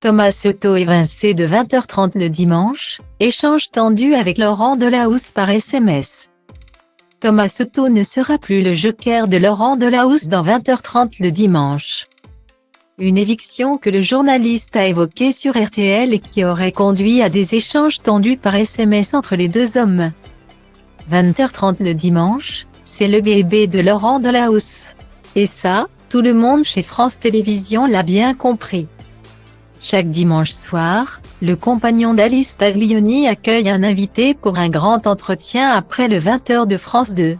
Thomas Soto évincé de 20h30 le dimanche, échange tendu avec Laurent Delahousse par SMS. Thomas Soto ne sera plus le joker de Laurent Delahousse dans 20h30 le dimanche. Une éviction que le journaliste a évoquée sur RTL et qui aurait conduit à des échanges tendus par SMS entre les deux hommes. 20h30 le dimanche, c'est le bébé de Laurent Delahousse. Et ça, tout le monde chez France Télévisions l'a bien compris. Chaque dimanche soir, le compagnon d'Alice Taglioni accueille un invité pour un grand entretien après le 20h de France 2.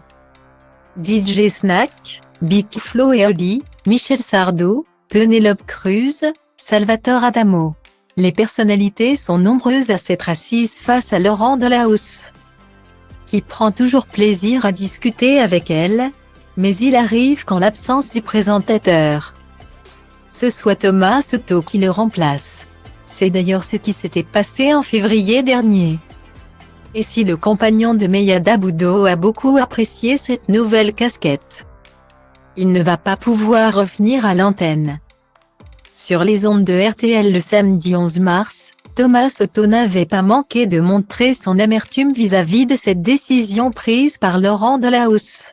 DJ Snack, Big Flo et Oli, Michel Sardou, Penélope Cruz, Salvatore Adamo. Les personnalités sont nombreuses à s'être assises face à Laurent Delahousse, qui prend toujours plaisir à discuter avec elle, mais il arrive qu'en l'absence du présentateur, ce soit Thomas Soto qui le remplace. C'est d'ailleurs ce qui s'était passé en février dernier. Et si le compagnon de Meyada Boudo a beaucoup apprécié cette nouvelle casquette, il ne va pas pouvoir revenir à l'antenne. Sur les ondes de RTL le samedi 11 mars, Thomas Soto n'avait pas manqué de montrer son amertume vis-à-vis de cette décision prise par Laurent Delahousse.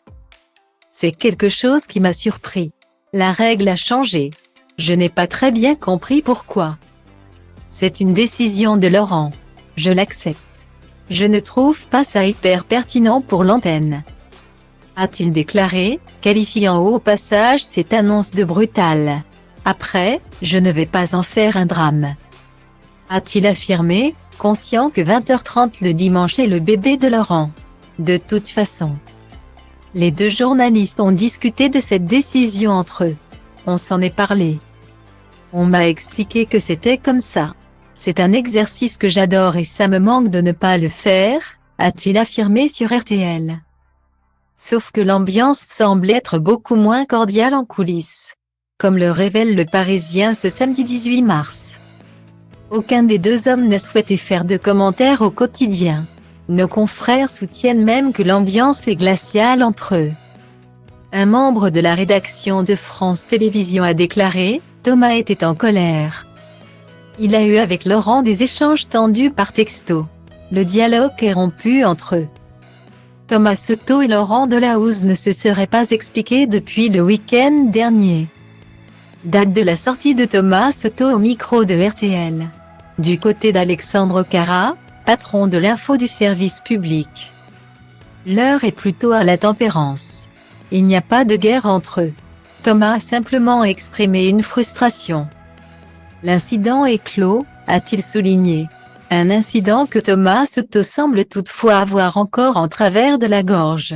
C'est quelque chose qui m'a surpris. La règle a changé. Je n'ai pas très bien compris pourquoi. C'est une décision de Laurent. Je l'accepte. Je ne trouve pas ça hyper pertinent pour l'antenne, a-t-il déclaré, qualifiant au passage cette annonce de brutale. Après, je ne vais pas en faire un drame, a-t-il affirmé, conscient que 20h30 le dimanche est le bébé de Laurent. De toute façon, les deux journalistes ont discuté de cette décision entre eux. On s'en est parlé. On m'a expliqué que c'était comme ça. C'est un exercice que j'adore et ça me manque de ne pas le faire, a-t-il affirmé sur RTL. Sauf que l'ambiance semble être beaucoup moins cordiale en coulisses, comme le révèle Le Parisien ce samedi 18 mars. Aucun des deux hommes n'a souhaité faire de commentaires au quotidien. Nos confrères soutiennent même que l'ambiance est glaciale entre eux. Un membre de la rédaction de France Télévisions a déclaré « Thomas était en colère. Il a eu avec Laurent des échanges tendus par texto. Le dialogue est rompu entre eux. » Thomas Soto et Laurent Delahousse ne se seraient pas expliqués depuis le week-end dernier. Date de la sortie de Thomas Soto au micro de RTL. Du côté d'Alexandre Cara, patron de l'info du service public, l'heure est plutôt à la tempérance. Il n'y a pas de guerre entre eux. Thomas a simplement exprimé une frustration. L'incident est clos, a-t-il souligné. Un incident que Thomas Soto semble toutefois avoir encore en travers de la gorge.